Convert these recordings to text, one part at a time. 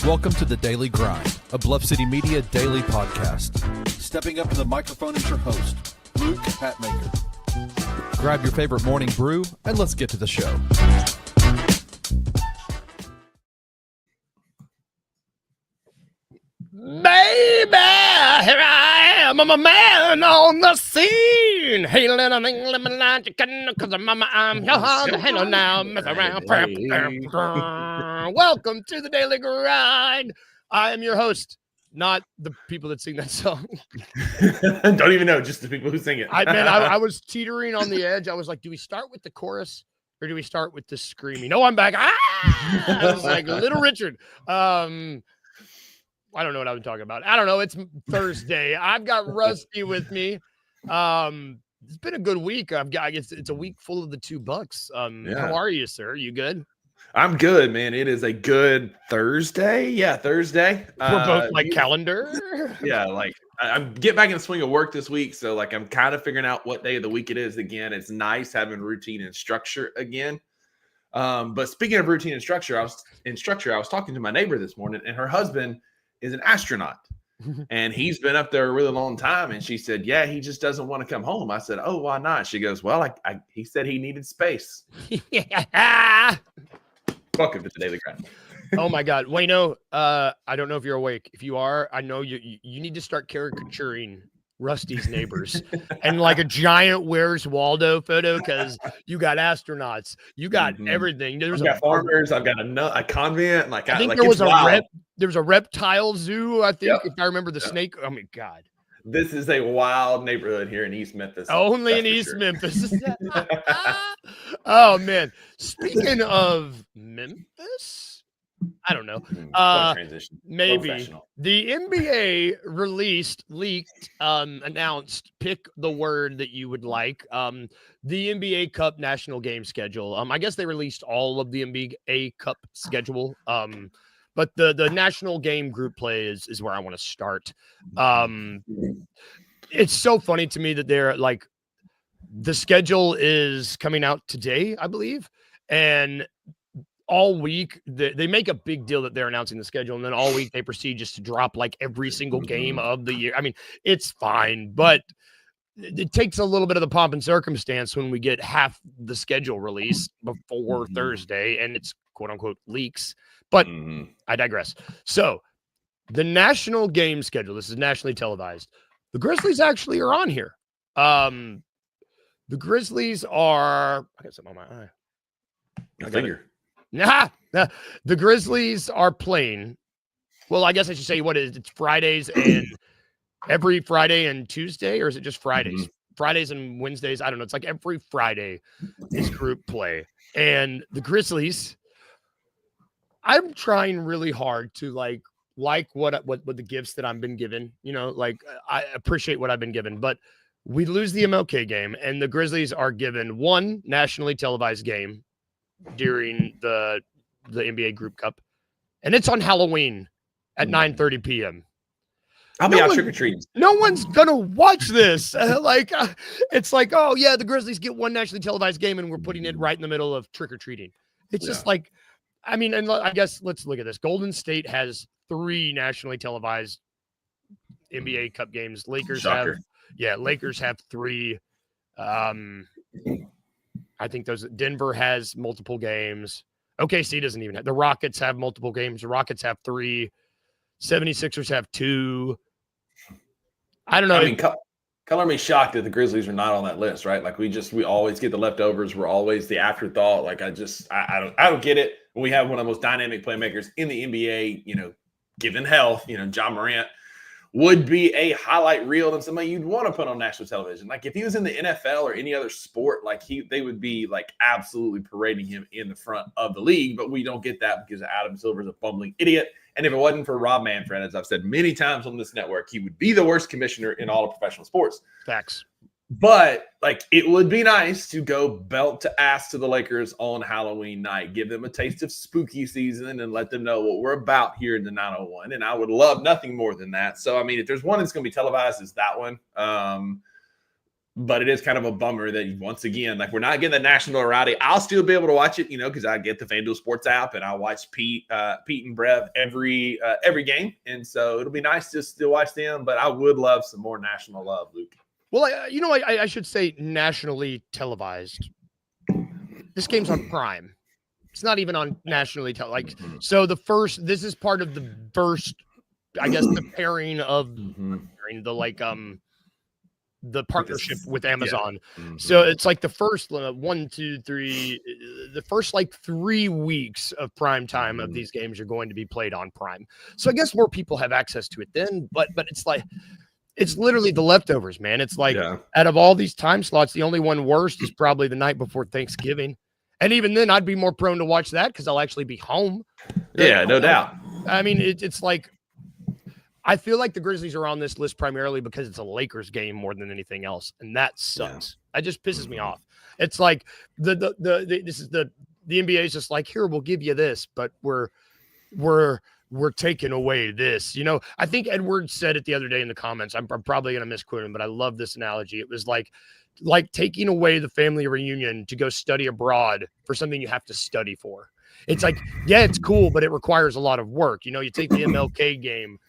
Welcome to The Daily Grind, a Bluff City Media daily podcast. Stepping up to the microphone is your host, Luke Hatmaker. Grab your favorite morning brew, and let's get to the show. Baby, here I am. I'm a man on the scene. Hey, little thing, let me like you can, cause mama, I'm your handle now. Mess around. Welcome to the Daily Grind. I am your host, not the people that sing that song. Don't even know, just the people who sing it. I was teetering on the edge. I was like, do we start with the chorus or do we start with the screaming? No, I'm back. I was like Little Richard. I don't know what I'm talking about. I don't know. It's Thursday. I've got Rusty with me. It's been a good week. It's a week full of the $2. How are you, sir? You good? I'm good, man. It is a good Thursday. Yeah, Thursday. We're both like calendar. Yeah, like I'm getting back in the swing of work this week, so like I'm kind of figuring out what day of the week it is again. It's nice having routine and structure again. But speaking of routine and structure, I was talking to my neighbor this morning, and her husband is an astronaut, and he's been up there a really long time. And she said, yeah, he just doesn't want to come home. I said, oh, why not? She goes, well, he said he needed space. Welcome to the Daily Grind. Oh my God. Wayno, I don't know if you're awake. If you are, I know you need to start caricaturing Rusty's neighbors and like a giant Where's Waldo photo, because you got astronauts, you got everything. I've got farmers, I've got a convent. Like I think there was a reptile zoo. I think if I remember the snake. Oh my God, this is a wild neighborhood here in East Memphis. Only in East Memphis. Oh man, speaking of Memphis. I don't know. Maybe the NBA leaked, announced, pick the word that you would like. The NBA Cup national game schedule. I guess they released all of the NBA Cup schedule. But the national game group play is where I want to start. It's so funny to me that they're like, the schedule is coming out today, I believe, and all week they make a big deal that they're announcing the schedule, and then all week they proceed just to drop like every single game of the year. I mean, it's fine, but it takes a little bit of the pomp and circumstance when we get half the schedule released before Thursday, and it's quote unquote leaks. But I digress. So the national game schedule, this is nationally televised. The Grizzlies actually are on here. The Grizzlies are, I got something on my eye. I figure. The Grizzlies are playing. Well, I guess I should say it's Fridays and every Friday and Tuesday, or is it just Fridays? Fridays and Wednesdays. I don't know. It's like every Friday is group play. And the Grizzlies, I'm trying really hard to like what the gifts that I've been given, like I appreciate what I've been given, but we lose the MLK game and the Grizzlies are given one nationally televised game during the NBA Group Cup, and it's on Halloween at 9:30 p.m. I'll be out trick-or-treating. No one's gonna watch this. It's like, oh yeah, the Grizzlies get one nationally televised game, and we're putting it right in the middle of trick-or-treating. It's just like, I mean, and I guess let's look at this. Golden State has 3 nationally televised NBA Cup games. Lakers have 3. I think Denver has multiple games. OKC doesn't even have. The Rockets have multiple games. The Rockets have 3. 76ers have 2. I don't know. I mean, color me shocked that the Grizzlies are not on that list, right? Like we always get the leftovers. We're always the afterthought. Like I don't get it. We have one of the most dynamic playmakers in the NBA, given health, John Morant would be a highlight reel and somebody you'd want to put on national television. Like if he was in the NFL or any other sport, like they would be like absolutely parading him in the front of the league. But we don't get that because Adam Silver's a bumbling idiot. And if it wasn't for Rob Manfred, as I've said many times on this network, he would be the worst commissioner in all of professional sports. Facts. But like it would be nice to go belt to ass to the Lakers on Halloween night, give them a taste of spooky season and let them know what we're about here in the 901. And I would love nothing more than that. So, I mean, if there's one that's going to be televised, it's that one. But it is kind of a bummer that once again, like we're not getting the national notoriety. I'll still be able to watch it, because I get the FanDuel Sports app and I watch Pete and Brev every game, and so it'll be nice to still watch them. But I would love some more national love, Luke. Well, I should say nationally televised. This game's on Prime. It's not even on nationally televised. So this is part of the first, I guess, the pairing of the partnership with Amazon. So it's like the first 1, 2, 3, the first 3 weeks of prime time of these games are going to be played on Prime. So I guess more people have access to it then, but it's literally the leftovers, man. It's out of all these time slots, the only one worst is probably the night before Thanksgiving. And even then I'd be more prone to watch that because I'll actually be home. Yeah, no doubt. I mean, it's like, I feel like the Grizzlies are on this list primarily because it's a Lakers game more than anything else, and that sucks. That just pisses me off. It's like the NBA is just like, here, we'll give you this, but we're taking away this. I think Edwards said it the other day in the comments. I'm probably gonna misquote him, but I love this analogy. It was like taking away the family reunion to go study abroad for something you have to study for. It's like, yeah, it's cool, but it requires a lot of work. You take the MLK game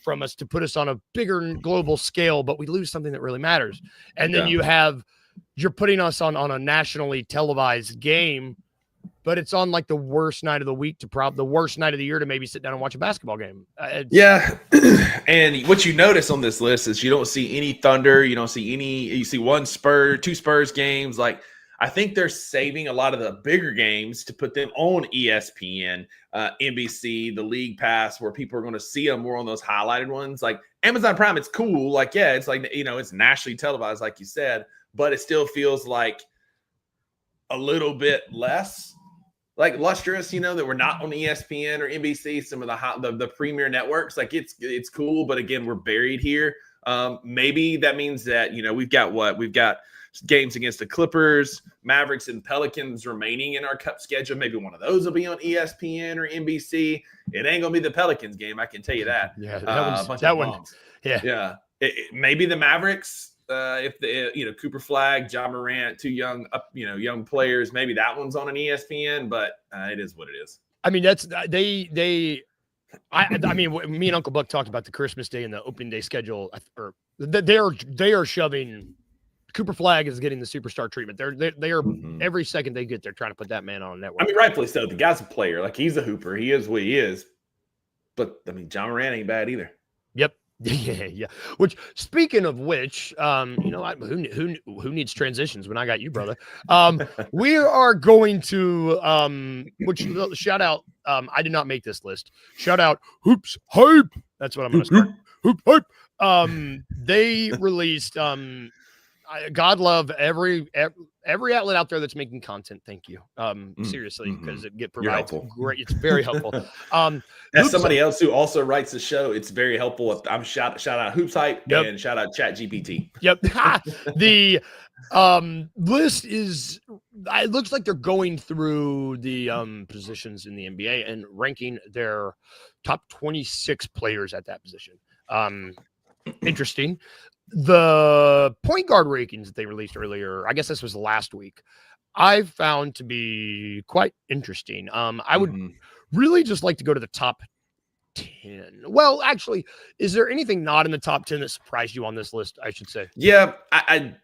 from us to put us on a bigger global scale, but we lose something that really matters. And then you're putting us on a nationally televised game, but it's on the worst night of the week the worst night of the year to maybe sit down and watch a basketball game. And what you notice on this list is you don't see any Thunder. You don't see you see two Spurs games. I think they're saving a lot of the bigger games to put them on ESPN, NBC, the League Pass, where people are going to see them more on those highlighted ones. Like Amazon Prime, it's cool. It's it's nationally televised, like you said, but it still feels like a little bit less lustrous, that we're not on ESPN or NBC, some of the premier networks. It's cool, but again, we're buried here. Maybe that means that, we've got games against the Clippers, Mavericks, and Pelicans remaining in our cup schedule. Maybe one of those will be on ESPN or NBC. It ain't gonna be the Pelicans game, I can tell you that. Yeah, that one. Yeah. Maybe the Mavericks, if the Cooper Flag, John Morant, two young players, maybe that one's on an ESPN. But it is what it is. I mean, that's I mean, me and Uncle Buck talked about the Christmas Day and the opening day schedule. They are shoving. Cooper Flag is getting the superstar treatment. They are every second they get, they're trying to put that man on a network. I mean, rightfully so. The guy's a player. He's a hooper. He is what he is. But I mean, John Morant ain't bad either. Yep. Yeah. Which, speaking of which, who needs transitions when I got you, brother? We are going to which shout out. I did not make this list. Shout out Hoops Hype. That's what I'm going to start. Hoop Hype. They released God love every outlet out there that's making content. Thank you. Seriously, because it provides great. It's very helpful. As somebody else who also writes the show, it's very helpful. I'm shout out Hoops Hype and shout out Chat GPT. Yep. The list is. It looks like they're going through the positions in the NBA and ranking their top 26 players at that position. Interesting. The point guard rankings that they released earlier, I guess this was last week, I found to be quite interesting. I would really just like to go to the top 10. Well, actually, is there anything not in the top 10 that surprised you on this list, I should say? Yeah,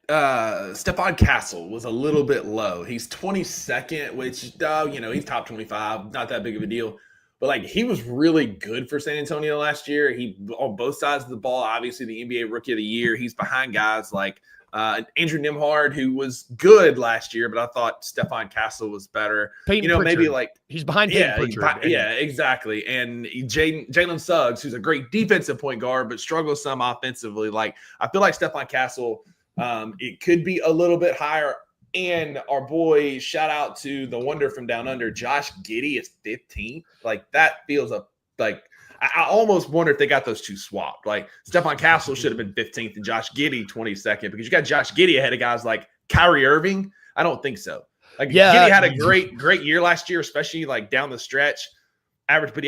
Stephon Castle was a little bit low. He's 22nd, which, he's top 25, not that big of a deal. But he was really good for San Antonio last year. He on both sides of the ball. Obviously, the NBA Rookie of the Year. He's behind guys like Andrew Nembhard, who was good last year, but I thought Stephon Castle was better. Peyton Pritchard. He's behind Peyton Pritchard. Exactly. And Jalen Suggs, who's a great defensive point guard, but struggles some offensively. I feel like Stephon Castle, it could be a little bit higher. And our boy, shout out to the wonder from down under, Josh Giddey is 15th. That feels I almost wonder if they got those two swapped. Stephon Castle should have been 15th and Josh Giddey 22nd because you got Josh Giddey ahead of guys like Kyrie Irving. I don't think so. Giddey had a great year last year, especially down the stretch. Average, but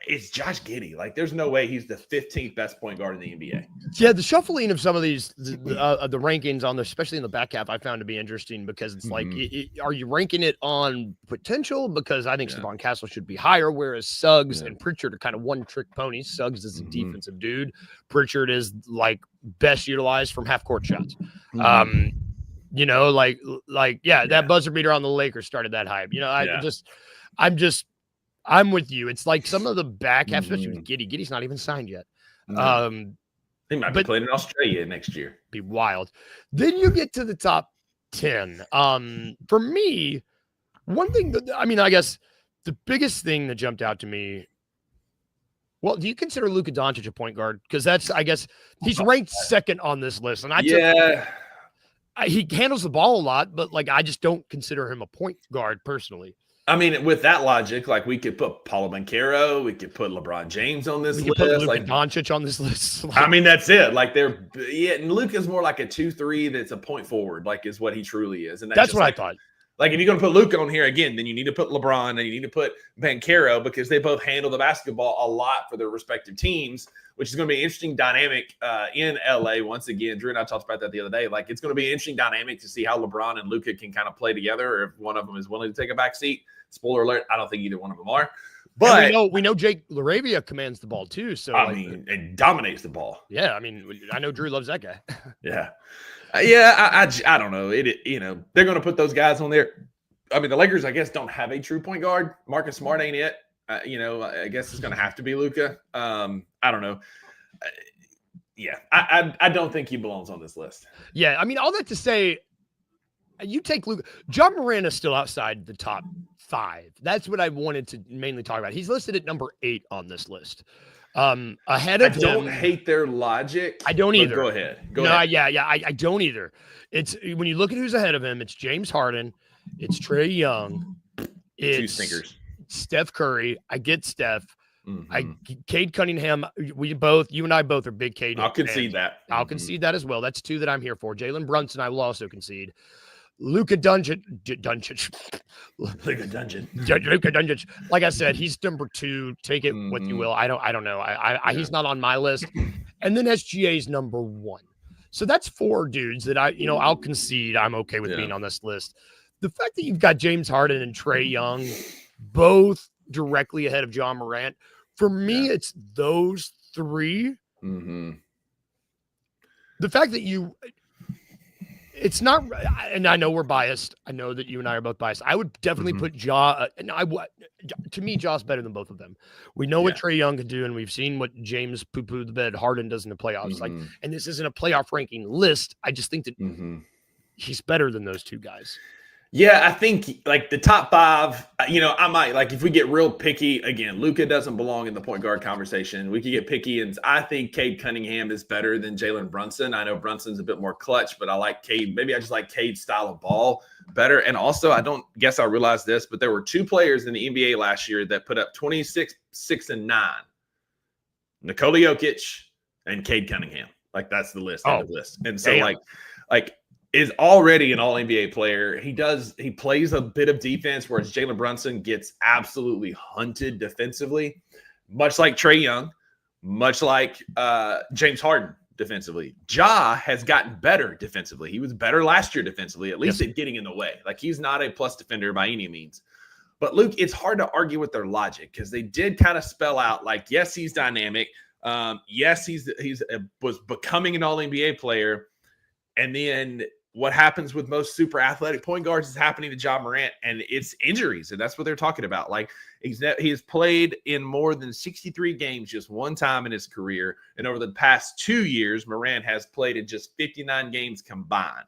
it's Josh Giddey. Like, there's no way he's the 15th best point guard in the NBA. Yeah, the shuffling of some of these, the rankings on this, especially in the back half, I found to be interesting because it's like, are you ranking it on potential? Because I think Stephon Castle should be higher, whereas Suggs and Pritchard are kind of one-trick ponies. Suggs is a defensive dude. Pritchard is like best utilized from half-court shots. You know, that buzzer beater on the Lakers started that hype. You know, I'm with you. It's like some of the back half, especially with Giddey. Giddey's not even signed yet. He might be playing in Australia next year. Be wild. Then you get to the top 10. For me, one thing I guess the biggest thing that jumped out to me. Well, do you consider Luka Doncic a point guard? Because I guess he's ranked second on this list, and he handles the ball a lot, but like I just don't consider him a point guard personally. I mean, with that logic, like we could put Paulo Banchero, we could put LeBron James on this list. We could put Luka Doncic on this list. I mean, that's it. Like and Luka's more like a 2-3 that's a point forward, like is what he truly is. And that's what I thought. Like if you're going to put Luka on here again, then you need to put LeBron and you need to put Banchero because they both handle the basketball a lot for their respective teams, which is going to be an interesting dynamic in LA. Once again, Drew and I talked about that the other day. Like it's going to be an interesting dynamic to see how LeBron and Luka can kind of play together, or if one of them is willing to take a back seat. Spoiler alert, I don't think either one of them are. But we know Jake LaRavia commands the ball too. So I mean, it dominates the ball. Yeah, I mean, I know Drew loves that guy. Yeah. I don't know. They're going to put those guys on there. I mean, the Lakers, I guess, don't have a true point guard. Marcus Smart ain't it. I guess it's going to have to be Luka. I don't know. I don't think he belongs on this list. Yeah, I mean, all that to say, you take Luka. John Moran is still outside the top 5. That's what I wanted to mainly talk about. He's listed at number 8 on this list. Ahead of him. I don't hate their logic. I don't either. Go ahead. I don't either. It's when you look at who's ahead of him, it's James Harden, it's Trae Young, it's 2 stinkers. Steph Curry. I get Steph. Cade Cunningham. You and I both are big Cade. I'll concede that. I'll concede that as well. That's 2 that I'm here for. Jalen Brunson, I will also concede. Luka Doncic. Luka Doncic. Like I said, he's number 2. Take it what you will. I don't know. He's not on my list. And then SGA's number 1. So that's 4 dudes that I'll concede I'm okay with being on this list. The fact that you've got James Harden and Trae Young both directly ahead of John Morant, for me, it's those 3. The fact that it's not, and I know we're biased. I know that you and I are both biased. I would definitely put Ja. To me, Ja's better than both of them. We know what Trae Young can do, and we've seen what James poo-poo the bed Harden does in the playoffs. And this isn't a playoff ranking list. I just think that he's better than those 2 guys. Yeah, I think like the top 5, I might like if we get real picky again, Luka doesn't belong in the point guard conversation. We could get picky, and I think Cade Cunningham is better than Jalen Brunson. I know Brunson's a bit more clutch, but I like Cade. Maybe I just like Cade's style of ball better. And also, I don't guess I realized this, but there were 2 players in the NBA last year that put up 26, 6, and 9. Nikola Jokic and Cade Cunningham. Like that's the list. And so like is already an all-NBA player. He plays a bit of defense, whereas Jalen Brunson gets absolutely hunted defensively, much like Trae Young, much like James Harden defensively. Ja has gotten better defensively. He was better last year defensively, at least at getting in the way. Like he's not a plus defender by any means. But Luke, it's hard to argue with their logic because they did kind of spell out like, yes, he's dynamic. Yes, he was becoming an all-NBA player. And then what happens with most super athletic point guards is happening to Ja Morant, and it's injuries, and that's what they're talking about. Like he has played in more than 63 games just one time in his career, and over the past 2 years, Morant has played in just 59 games combined.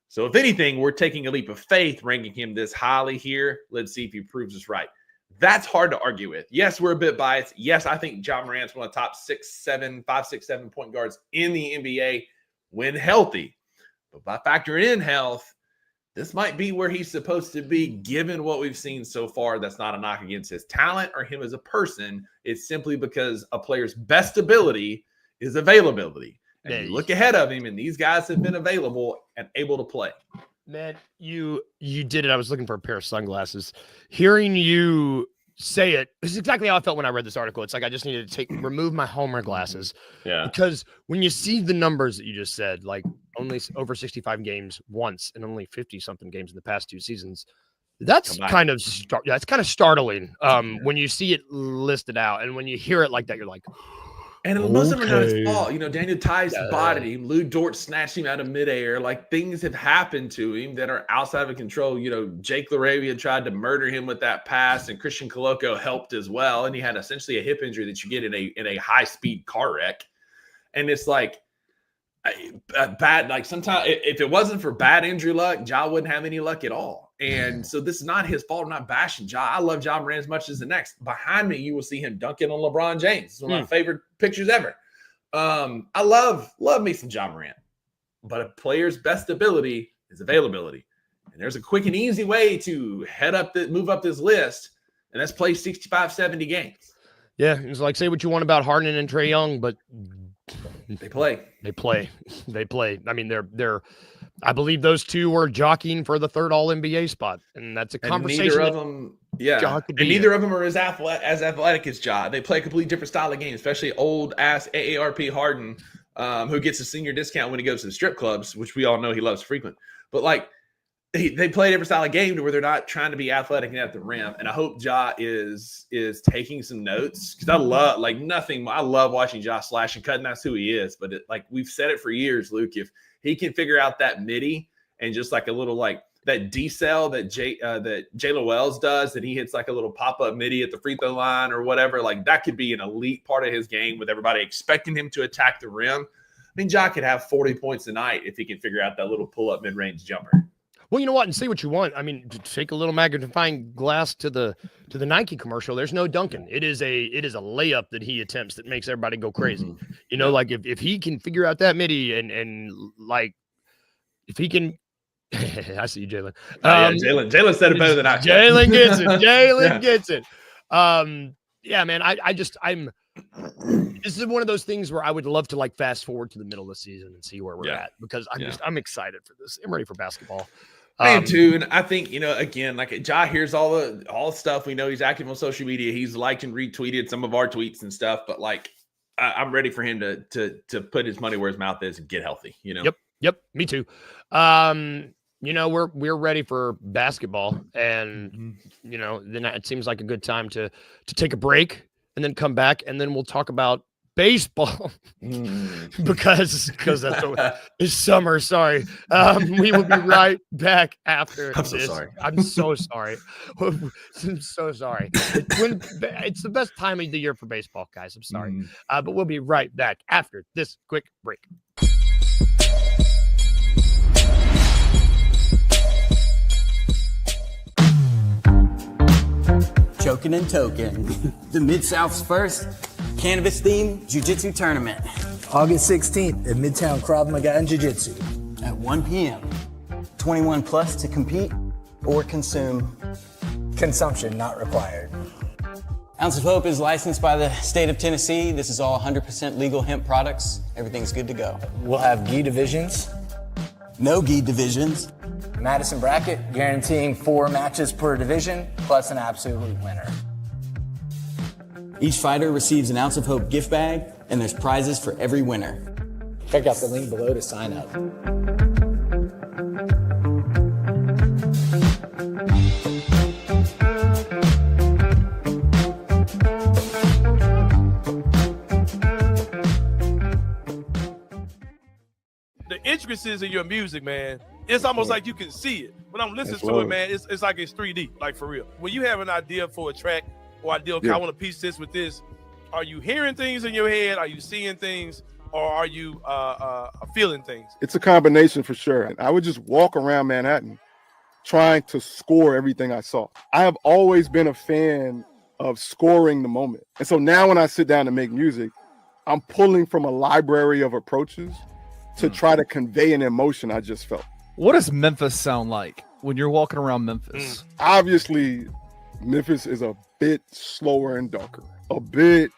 So if anything, we're taking a leap of faith, ranking him this highly here. Let's see if he proves us right. That's hard to argue with. Yes, we're a bit biased. Yes, I think Ja Morant's one of the top 5, 6, 7 point guards in the NBA when healthy. But by factoring in health, this might be where he's supposed to be given what we've seen so far. That's not a knock against his talent or him as a person. It's simply because a player's best ability is availability. And you look ahead of him, and these guys have been available and able to play. Man, you did it. I was looking for a pair of sunglasses. Hearing you say it. This is exactly how I felt when I read this article. It's like I just needed to remove my Homer glasses. Yeah. Because when you see the numbers that you just said, like only over 65 games once and only 50-something games in the past 2 seasons, that's kind of startling when you see it listed out. And when you hear it like that, you're like, and most of them are not his fault. You know, Daniel Tice bodied him. Lou Dort snatched him out of midair. Like, things have happened to him that are outside of control. You know, Jake LaRavia tried to murder him with that pass, and Christian Coloco helped as well. And he had essentially a hip injury that you get in a high-speed car wreck. And it's like, bad. Like, sometimes if it wasn't for bad injury luck, Ja wouldn't have any luck at all. And so this is not his fault. I'm not bashing Ja. I love Ja Morant as much as the next. Behind me, you will see him dunking on LeBron James. It's one of my favorite pictures ever. I love me some Ja Morant. But a player's best ability is availability. And there's a quick and easy way to move up this list, and that's play 65, 70 games. Yeah, it's like, say what you want about Harden and Trae Young, but they play. I mean, they're I believe those two were jockeying for the 3rd All-NBA spot, and that's a conversation. Neither of them, neither of them are as athletic as Ja. They play a completely different style of game, especially old-ass AARP Harden, who gets a senior discount when he goes to the strip clubs, which we all know he loves frequent. But, like, they play a different style of game to where they're not trying to be athletic and at the rim. And I hope Ja is taking some notes, because I love watching Ja slash and cut, and that's who he is. But like we've said it for years, Luke, if he can figure out that midi and just like a little like that decel that Jaylen Wells does, that he hits like a little pop-up midi at the free throw line or whatever, like that could be an elite part of his game with everybody expecting him to attack the rim. I mean, Ja could have 40 points a night if he can figure out that little pull-up mid-range jumper. Well, you know what? And say what you want. I mean, to take a little magnifying glass to the Nike commercial, there's no dunking. It is a layup that he attempts that makes everybody go crazy. Mm-hmm. You know, like if he can figure out that midi and like if he can, I see you, Jalen. Jalen said it better than I. Jalen gets it. Jalen gets it. Yeah, man. I'm. This is one of those things where I would love to like fast forward to the middle of the season and see where we're at, because I'm excited for this. I'm ready for basketball. I am too, and I think, you know, again, like Ja hears all the stuff. We know he's active on social media. He's liked and retweeted some of our tweets and stuff. But like, I'm ready for him to put his money where his mouth is and get healthy. You know. Yep. Me too. You know, we're ready for basketball, and you know, then it seems like a good time to take a break and then come back, and then we'll talk about baseball because that's it's summer. Sorry. We will be right back after I'm so sorry. I'm so sorry. I'm so sorry. It's the best time of the year for baseball, guys. I'm sorry. But we'll be right back after this quick break. Choking and token. The Mid-South's first cannabis-themed jiu-jitsu tournament. August 16th at Midtown Krav Maga and Jiu-Jitsu. At 1 p.m. 21 plus to compete or consume. Consumption not required. Ounce of Hope is licensed by the state of Tennessee. This is all 100% legal hemp products. Everything's good to go. We'll have gi divisions. No gi divisions. Madison bracket, guaranteeing 4 matches per division, plus an absolute winner. Each fighter receives an Ounce of Hope gift bag, and there's prizes for every winner. Check out the link below to sign up. The intricacies of your music, man, it's almost like you can see it. When I'm listening to it, man, it's like it's 3D, like for real. When you have an idea for a track or idea, okay, I want to piece this with this, are you hearing things in your head? Are you seeing things? Or are you feeling things? It's a combination for sure. I would just walk around Manhattan trying to score everything I saw. I have always been a fan of scoring the moment. And so now when I sit down to make music, I'm pulling from a library of approaches to try to convey an emotion I just felt. What does Memphis sound like when you're walking around Memphis? Obviously, Memphis is a bit slower and darker, a bit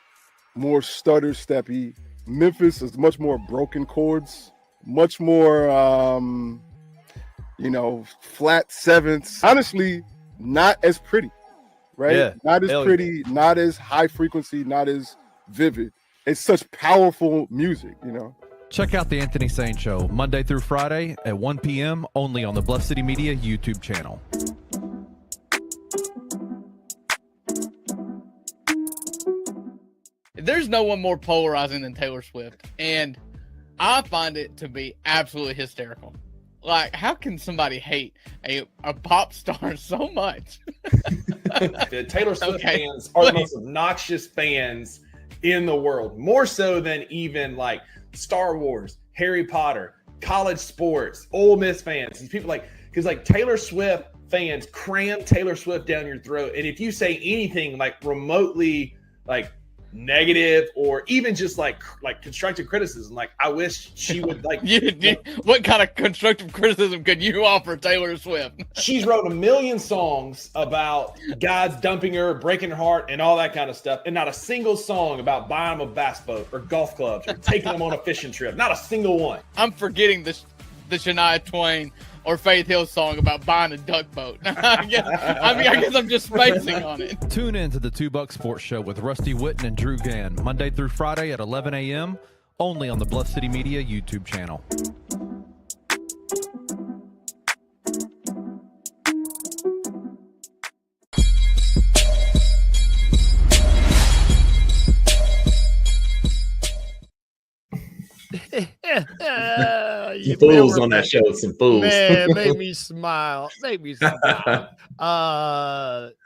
more stutter steppy. Memphis is much more broken chords, much more, flat sevenths. Honestly, not as pretty. right? Yeah. Not as Hell yeah. pretty, not as high frequency, not as vivid. It's such powerful music, you know. Check out the Anthony Sane Show Monday through Friday at 1 p.m. only on the Bluff City Media YouTube channel. There's no one more polarizing than Taylor Swift, and I find it to be absolutely hysterical. Like, how can somebody hate a pop star so much? The Taylor Swift fans are the most obnoxious fans in the world, more so than even like Star Wars, Harry Potter, college sports, Ole Miss fans. These people because Taylor Swift fans cram Taylor Swift down your throat, and if you say anything like remotely like negative or even just like constructive criticism, like I wish she would what kind of constructive criticism could you offer Taylor Swift? She's wrote a million songs about guys dumping her, breaking her heart, and all that kind of stuff, and not a single song about buying them a bass boat or golf clubs or taking them on a fishing trip. Not a single one. I'm forgetting the Shania Twain or Faith Hill song about buying a duck boat. I guess I'm just spacing on it. Tune in to the $2 Sports Show with Rusty Witten and Drew Gann, Monday through Friday at 11 a.m., only on the Bluff City Media YouTube channel. Some fools on that show. Some fools. Man, made me smile.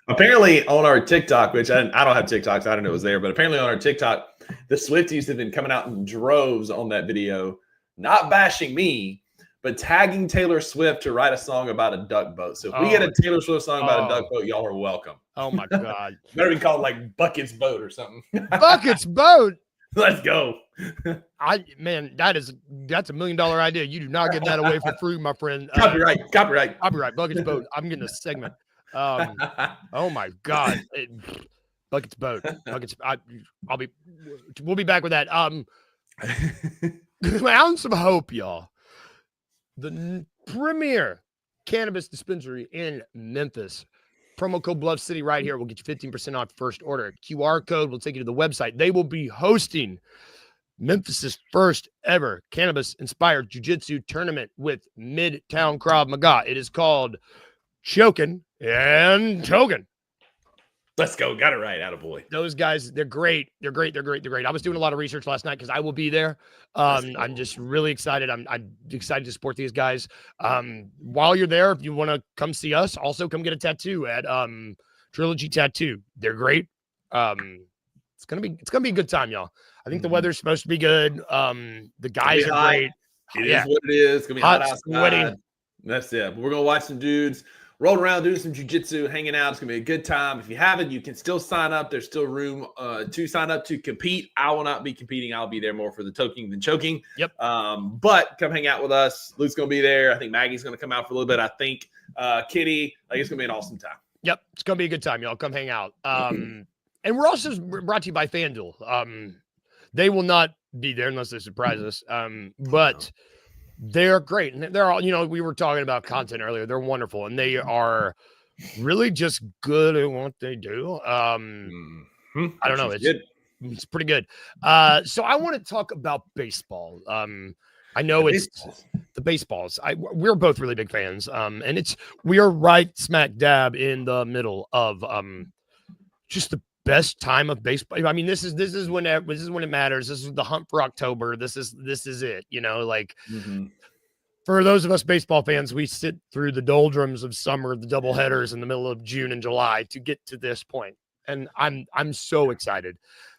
Apparently on our TikTok, which I don't have TikTok, so I don't know it was there, but apparently on our TikTok, the Swifties have been coming out in droves on that video, not bashing me, but tagging Taylor Swift to write a song about a duck boat. So if we get a Taylor Swift song about a duck boat, y'all are welcome. Oh my God. Better be called like Bucket's Boat or something. Bucket's Boat. Let's go. That's $1 million idea. You do not get that away for free, my friend. Copyright. Bucket's Boat. I'm getting a segment. Oh my God. Bucket's Boat. We'll be back with that. Found some hope, y'all. The premier cannabis dispensary in Memphis. Promo code Bluff City right here will get you 15% off first order. QR code will take you to the website. They will be hosting Memphis's first ever cannabis-inspired jiu-jitsu tournament with Midtown Krav Maga. It is called Chokin' and Token. Let's go. Got it right. Attaboy. Those guys, they're great. They're great. I was doing a lot of research last night because I will be there. I'm just really excited. I'm excited to support these guys. While you're there, if you want to come see us, also come get a tattoo at Trilogy Tattoo. They're great. It's gonna be a good time, y'all. I think the weather's supposed to be good. The guys are great. It is what it is. It's gonna be hot outside. Sweaty. That's it. We're gonna watch some dudes roll around doing some jiu-jitsu, hanging out. It's gonna be a good time. If you haven't, you can still sign up. There's still room to sign up to compete. I will not be competing. I'll be there more for the toking than choking. Yep. But come hang out with us. Luke's gonna be there. I think Maggie's gonna come out for a little bit. I think Kitty. It's gonna be an awesome time. Yep, it's gonna be a good time, y'all. Come hang out. And we're also brought to you by FanDuel. They will not be there unless they surprise us. But they're great. And they're all, we were talking about content earlier. They're wonderful. And they are really just good at what they do. I don't know. It's pretty good. So I want to talk about baseball. I know it's the baseballs. We're both really big fans. And we are right smack dab in the middle of just the best time of baseball. I mean, this is when it matters. This is the hunt for October. This is it. For those of us baseball fans, we sit through the doldrums of summer, the doubleheaders in the middle of June and July to get to this point. And I'm so excited.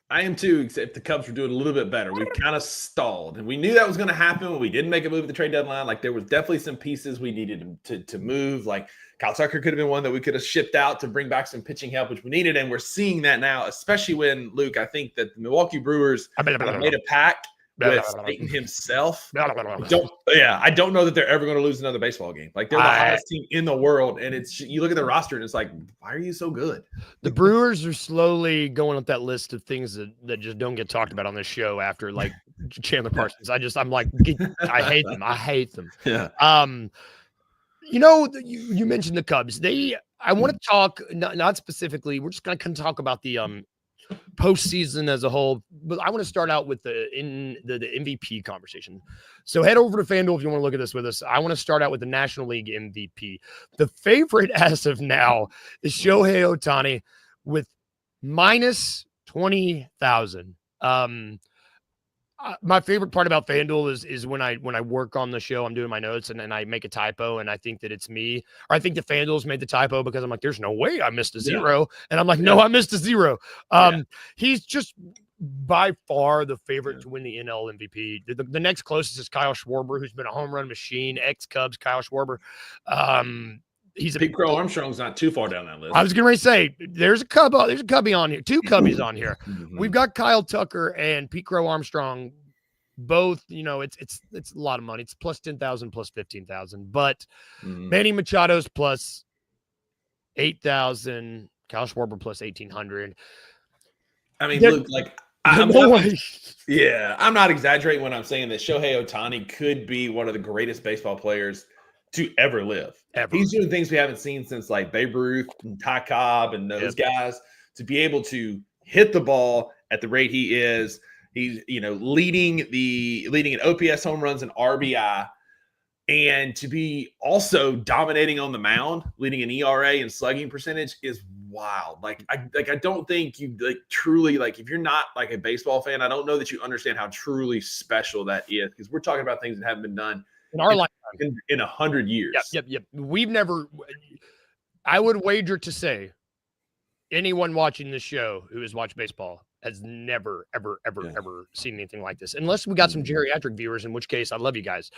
I am too, except the Cubs were doing a little bit better. We've kind of stalled, and we knew that was going to happen when we didn't make a move at the trade deadline. Like, there was definitely some pieces we needed to move. Like, Kyle Tucker could have been one that we could have shipped out to bring back some pitching help, which we needed, and we're seeing that now, especially when, Luke, I think that the Milwaukee Brewers made a pact with Satan himself. I don't know that they're ever going to lose another baseball game. Like, they're the hottest team in the world, and you look at the roster and it's like, why are you so good? The Brewers are slowly going up that list of things that just don't get talked about on this show after, like, Chandler Parsons. I'm like, I hate them. Yeah. You mentioned the Cubs. I want to talk not specifically. We're just going to talk about the postseason as a whole, but I want to start out with the MVP conversation. So head over to FanDuel if you want to look at this with us. I want to start out with the National League MVP. The favorite as of now is Shohei Ohtani with minus 20,000. My favorite part about FanDuel is when I work on the show, I'm doing my notes and then I make a typo and I think that it's me, or I think the FanDuel's made the typo because I'm like, there's no way I missed a zero. And I'm like, no, I missed a zero. He's just by far the favorite to win the NL MVP. The next closest is Kyle Schwarber, who's been a home run machine, ex-Cubs, Kyle Schwarber. He's Pete Crow Armstrong's not too far down that list. I was going to say there's a Cubby on here, two Cubbies on here. We've got Kyle Tucker and Pete Crow Armstrong. Both, it's a lot of money. It's plus 10,000, plus 15,000. But Manny Machado's plus 8,000. Kyle Schwarber plus 1,800. I mean, look, like I'm not exaggerating when I'm saying that Shohei Ohtani could be one of the greatest baseball players to ever live. He's doing things we haven't seen since like Babe Ruth and Ty Cobb and those guys. To be able to hit the ball at the rate he is, he's leading in OPS, home runs, and RBI, and to be also dominating on the mound, leading an ERA and slugging percentage is wild. I don't think you truly if you're not like a baseball fan, I don't know that you understand how truly special that is, because we're talking about things that haven't been done in our lifetime in 100 years. Yep. We've never. I would wager to say anyone watching this show who has watched baseball has never, ever seen anything like this, unless we got some geriatric viewers, in which case I love you guys.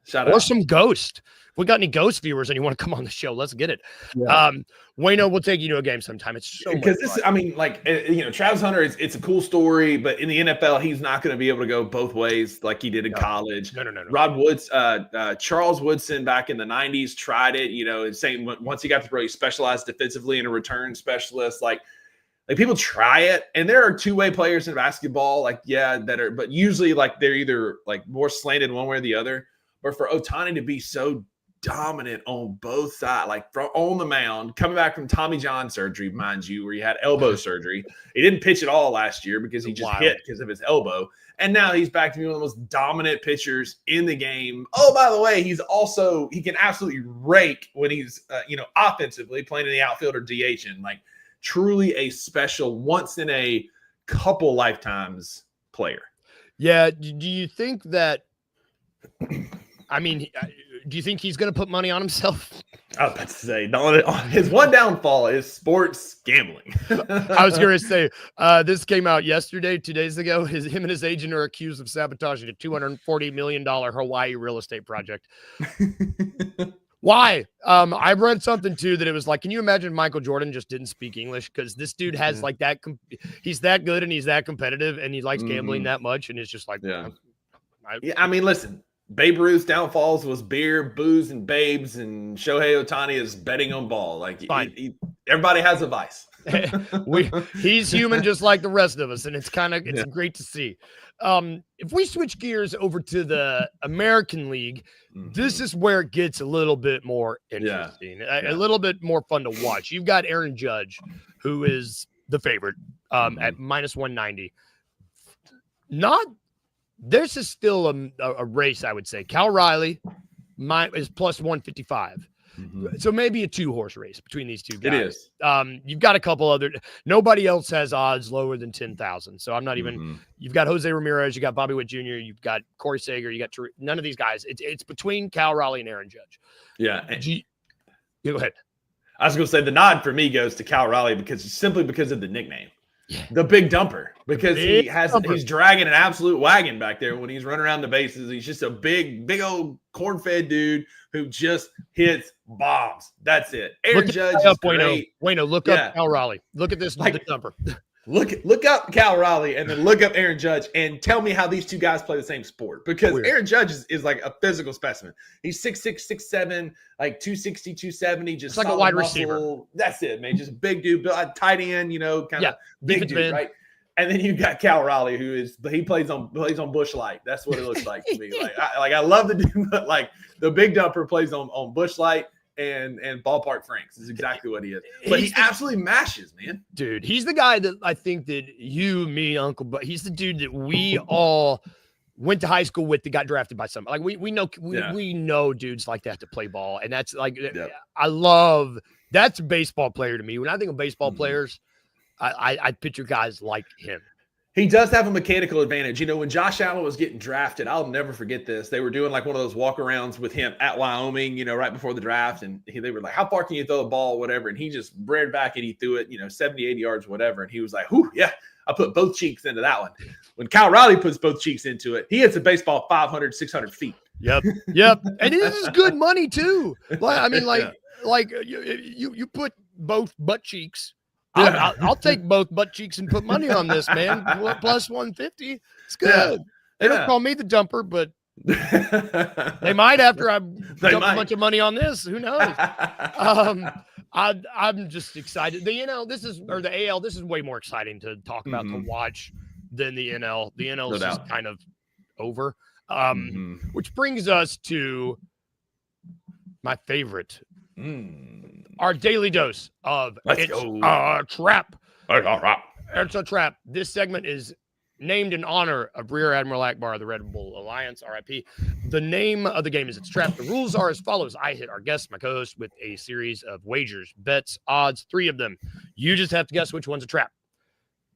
Shout or out. some ghost. If we got any ghost viewers and you want to come on the show, let's get it. Wayno, we'll take you to a game sometime. It's so because Travis Hunter it's a cool story, but in the NFL he's not going to be able to go both ways like he did in college. No. Rod Woods, Charles Woodson back in the 90s tried it. Saying once he got to really specialize defensively and a return specialist, like people try it, and there are two-way players in basketball, but usually they're either more slanted one way or the other. But for Ohtani to be so dominant on both sides, on the mound, coming back from Tommy John surgery, mind you, where he had elbow surgery. He didn't pitch at all last year because he just hit because of his elbow. And now he's back to being one of the most dominant pitchers in the game. Oh, by the way, he can absolutely rake when he's, offensively playing in the outfield or DHing. Truly a special once in a couple lifetimes player. Yeah. Do you think that, do you think he's going to put money on himself? I was about to say, his one downfall is sports gambling. I was going to say, this came out yesterday, 2 days ago. Him and his agent are accused of sabotaging a $240 million Hawaii real estate project. Why? I read something too that it was can you imagine Michael Jordan just didn't speak English? Because this dude has that. He's that good and he's that competitive and he likes gambling that much. And it's just listen, Babe Ruth's downfalls was beer, booze, and babes, and Shohei Ohtani is betting on ball. Everybody has a vice. He's human just like the rest of us, and it's great to see. If we switch gears over to the American League, this is where it gets a little bit more interesting, a little bit more fun to watch. You've got Aaron Judge, who is the favorite at minus 190. This is still a race, I would say. Cal Riley is plus 155. So maybe a two-horse race between these two guys. It is. You've got a couple other. Nobody else has odds lower than 10,000. So I'm not even. You've got Jose Ramirez. You got Bobby Witt Jr. You've got Corey Seager. You got none of these guys. It's between Cal Riley and Aaron Judge. Yeah. Go ahead. I was going to say the nod for me goes to Cal Riley because of the nickname. The big dumper, because he's dragging an absolute wagon back there when he's running around the bases. He's just a big old corn-fed dude who just hits bombs. That's it. Aaron Judge is great. Wayno, look up Cal Riley. Look at this the dumper. Look up Cal Riley and then look up Aaron Judge and tell me how these two guys play the same sport. Because Aaron Judge is like a physical specimen. He's 6'6", 6'7", 260, 270, just like a wide receiver. That's it, man. Just big dude, tight end, kind of big dude, right? And then you got Cal Riley, he plays on Bush Light. That's what it looks like to me. I love the dude, but the big dumper plays on Bush Light. and ballpark Franks is exactly what he is. But he absolutely mashes, man. Dude, he's the guy that I think that you, me, Uncle, but he's the dude that we all went to high school with that got drafted by somebody. Like we know dudes like that to play ball. And that's like, I love, that's a baseball player to me. When I think of baseball players, I picture guys like him. He does have a mechanical advantage. You know, when Josh Allen was getting drafted, I'll never forget this. They were doing like one of those walk-arounds with him at Wyoming, you know, right before the draft. And they were like, how far can you throw the ball, whatever. And he just reared back and he threw it, 70, 80 yards, whatever. And he was like, whew, yeah, I put both cheeks into that one. When Kyle Riley puts both cheeks into it, he hits a baseball 500, 600 feet. Yep. And this is good money too. I mean, you put both butt cheeks. I'll take both butt cheeks and put money on this, man. Plus 150. It's good. They don't call me the dumper, but they might after I dump a bunch of money on this. Who knows? I'm just excited. The NL, the AL, this is way more exciting to talk about, to watch than the NL. The NL is just kind of over. Which brings us to my favorite. Our daily dose of It's a Trap. It's a Trap. This segment is named in honor of Rear Admiral Akbar of the Red Bull Alliance, RIP. The name of the game is It's a Trap. The rules are as follows. I hit our guest, my co-host, with a series of wagers, bets, odds, 3 of them. You just have to guess which one's a trap.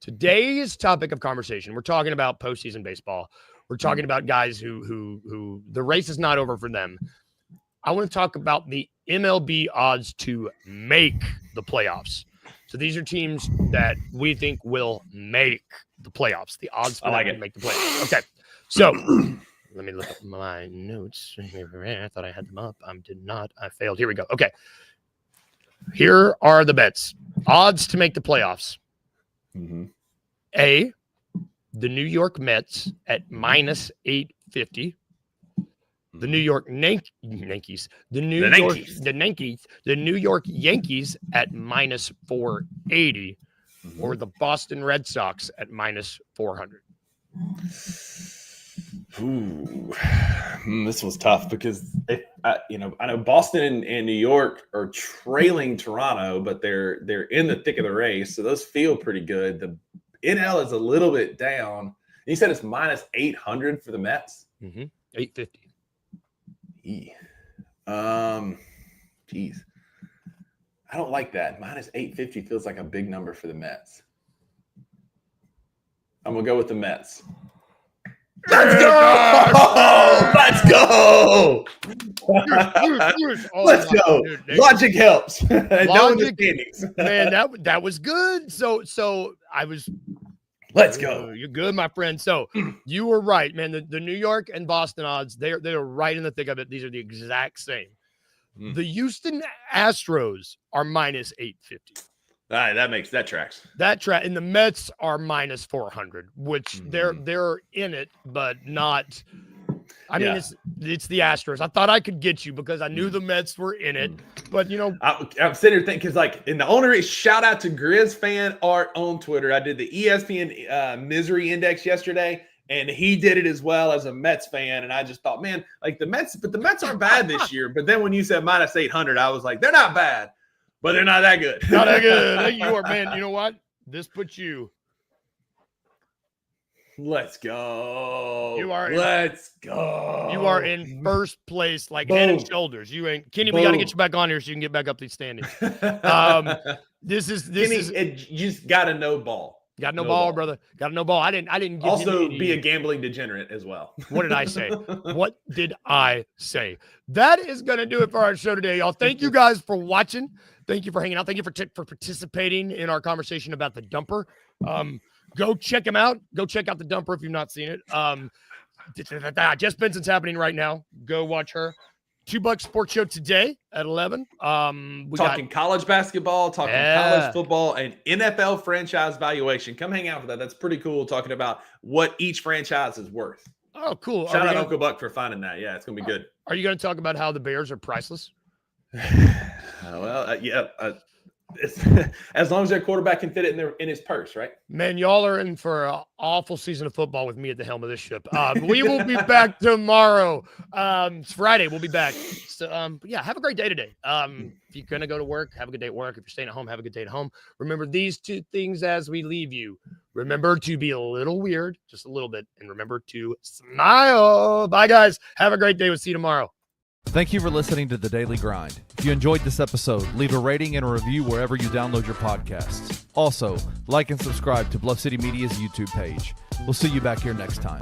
Today's topic of conversation, we're talking about postseason baseball. We're talking about guys who the race is not over for them. I want to talk about the MLB odds to make the playoffs. So these are teams that we think will make the playoffs. The odds for them to make the playoffs. Okay. So let me look up my notes. I thought I had them up. I did not. I failed. Here we go. Okay. Here are the bets. Odds to make the playoffs. A, the New York Mets at minus 850. The New York Yankees. The New York Yankees at minus 480, or the Boston Red Sox at minus 400. Ooh, this was tough because I know Boston and New York are trailing Toronto, but they're in the thick of the race, so those feel pretty good. The NL is a little bit down. You said it's minus 800 for the Mets. 850. Geez, I don't like that. Minus 850 feels like a big number for the Mets. I'm gonna go with the Mets. Let's go! Let's go! Let's go! Logic helps. Logic, man, that was good. So I was. Let's go. You're good, my friend. So you were right, man. The New York and Boston odds, they're right in the thick of it. These are the exact same. The Houston Astros are minus 850. All right, that tracks. And the Mets are minus 400, which they're in it, but not. I mean, it's the Astros. I thought I could get you because I knew the Mets were in it, but I'm sitting here thinking because in the owner, shout out to Grizz Fan Art on Twitter. I did the ESPN misery index yesterday, and he did it as well as a Mets fan. And I just thought, man, like the Mets aren't bad this year. But then when you said minus 800, I was like, they're not bad, but they're not that good. Not that good. You are, man. You know what? This puts you. Let's go. Let's go. You are in first place, like head and shoulders. You ain't Kenny. We got to get you back on here so you can get back up these standings. This is you just got to know ball. Got no ball, brother. Got no ball. I didn't give also be a gambling degenerate as well. What did I say? What did I say? That is gonna do it for our show today, y'all. Thank you guys for watching. Thank you for hanging out. Thank you for participating in our conversation about the dumper. Go check him out. Go check out the dumper if you've not seen it. Jess Benson's happening right now. Go watch her. $2 Sports Show today at 11. Talking college basketball, talking college football, and NFL franchise valuation. Come hang out for that. That's pretty cool. Talking about what each franchise is worth. Oh, cool. Shout out Uncle Buck for finding that. Yeah, it's gonna be good. Are you going to talk about how the Bears are priceless? as long as their quarterback can fit it in his purse, right? Man, y'all are in for an awful season of football with me at the helm of this ship. We will be back tomorrow. It's Friday. We'll be back. So, but yeah, have a great day today. If you're going to go to work, have a good day at work. If you're staying at home, have a good day at home. Remember these 2 things as we leave you. Remember to be a little weird, just a little bit, and remember to smile. Bye, guys. Have a great day. We'll see you tomorrow. Thank you for listening to The Daily Grind. If you enjoyed this episode, leave a rating and a review wherever you download your podcasts. Also, like and subscribe to Bluff City Media's YouTube page. We'll see you back here next time.